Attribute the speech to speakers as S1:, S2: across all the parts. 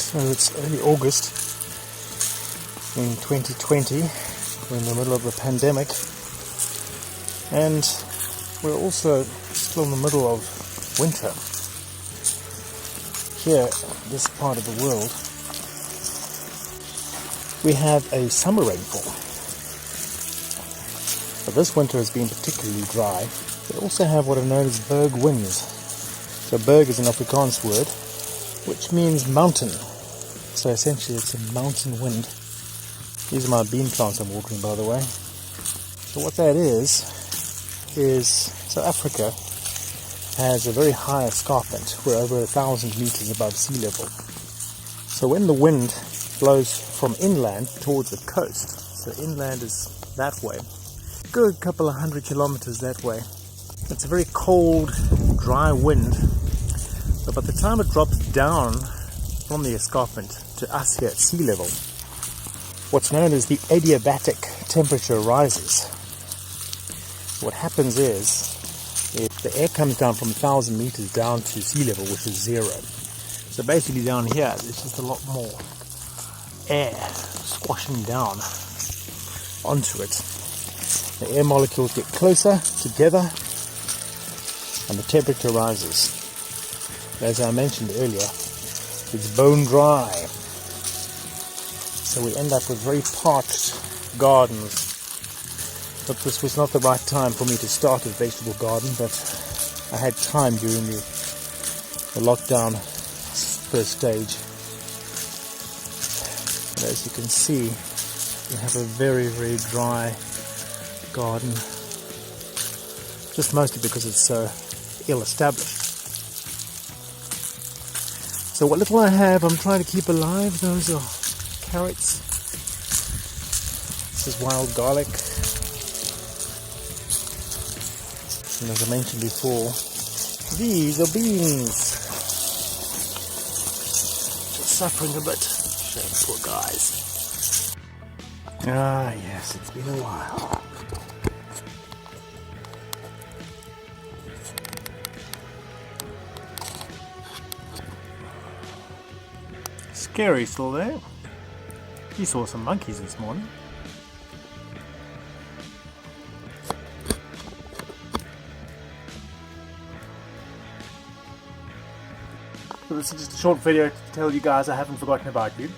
S1: So it's early August in 2020. We're in the middle of the pandemic, and we're also still in the middle of winter here in this part of the world. We have a summer rainfall, but this winter has been particularly dry. We also have what are known as berg winds. So berg is an Afrikaans word which means mountain. So essentially it's a mountain wind. These are my bean plants I'm watering, by the way. So what that is South Africa has a very high escarpment. We're over 1,000 meters above sea level. So when the wind blows from inland towards the coast, so inland is that way, good couple of 100 kilometers that way, it's a very cold, dry wind. But by the time it drops down from the escarpment to us here at sea level, what's known as the adiabatic temperature rises. What happens is, if the air comes down from 1,000 meters down to sea level, which is zero. So basically down here, there's just a lot more air squashing down onto it. The air molecules get closer together and the temperature rises. As I mentioned earlier, it's bone dry. So we end up with very parched gardens. But this was not the right time for me to start a vegetable garden, but I had time during the lockdown first stage. And as you can see, we have a very, very dry garden, just mostly because it's so ill established. So what little I have, I'm trying to keep alive. Those are carrots. This is wild garlic. And as I mentioned before, these are beans. Just suffering a bit. Shame, poor guys. Ah, yes, it's been a while. Scary still there. He saw some monkeys this morning. So this is just a short video to tell you guys I haven't forgotten about you.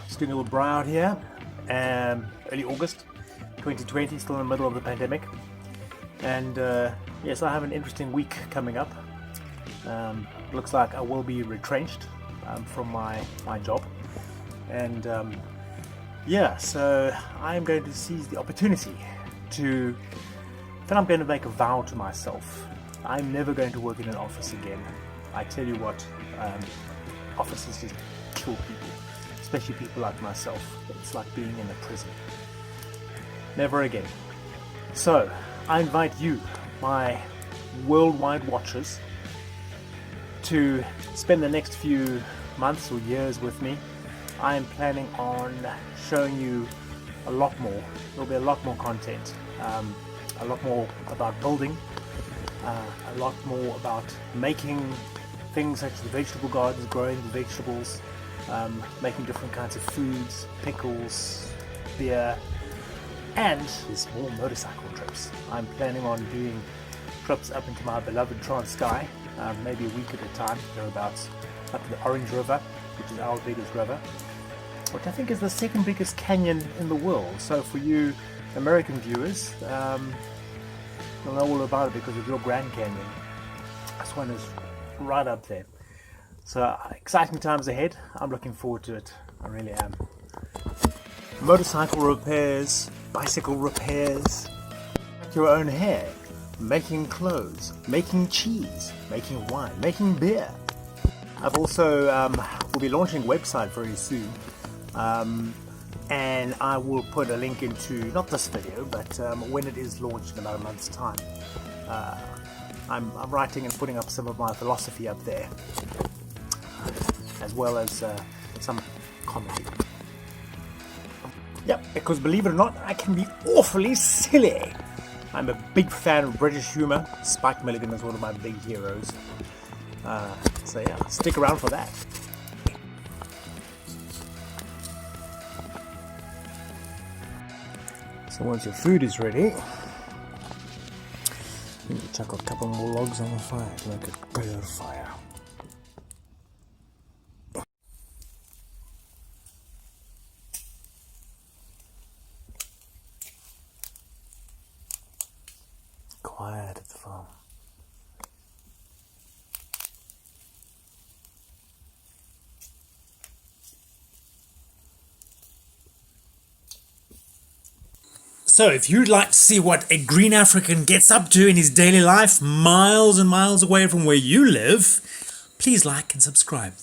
S1: Just doing a little brow out here. Early August 2020, still in the middle of the pandemic. And yes, I have an interesting week coming up. Looks like I will be retrenched from my job, and yeah, so I'm going to seize the opportunity then I'm going to make a vow to myself. I'm never going to work in an office again. I tell you what, offices just kill people, especially people like myself. It's like being in a prison. Never again. So I invite you, my worldwide watchers, to spend the next few months or years with me. I am planning on showing you a lot more. There'll be a lot more content, a lot more about building, a lot more about making things such as the vegetable gardens, growing the vegetables, making different kinds of foods, pickles, beer, and there's more motorcycle trips. I'm planning on doing trips up into my beloved Transkei, maybe a week at a time, thereabouts, up to the Orange River, which is our biggest river, which I think is the second biggest canyon in the world. So for you American viewers, you'll know all about it because of your Grand Canyon. This one is right up there. So exciting times ahead. I'm looking forward to it. I really am. Motorcycle repairs, bicycle repairs, your own hair, making clothes, making cheese, making wine, making beer. I've also will be launching a website very soon, and I will put a link into, not this video, but when it is launched in about a month's time. I'm writing and putting up some of my philosophy up there, as well as some comedy. Yep, because believe it or not, I can be awfully silly. I'm a big fan of British humour. Spike Milligan is one of my big heroes. So yeah, stick around for that. So once your food is ready, you can chuck a couple more logs on the fire to make a good fire. Quiet at the farm. So if you'd like to see what a green African gets up to in his daily life, miles and miles away from where you live, please like and subscribe.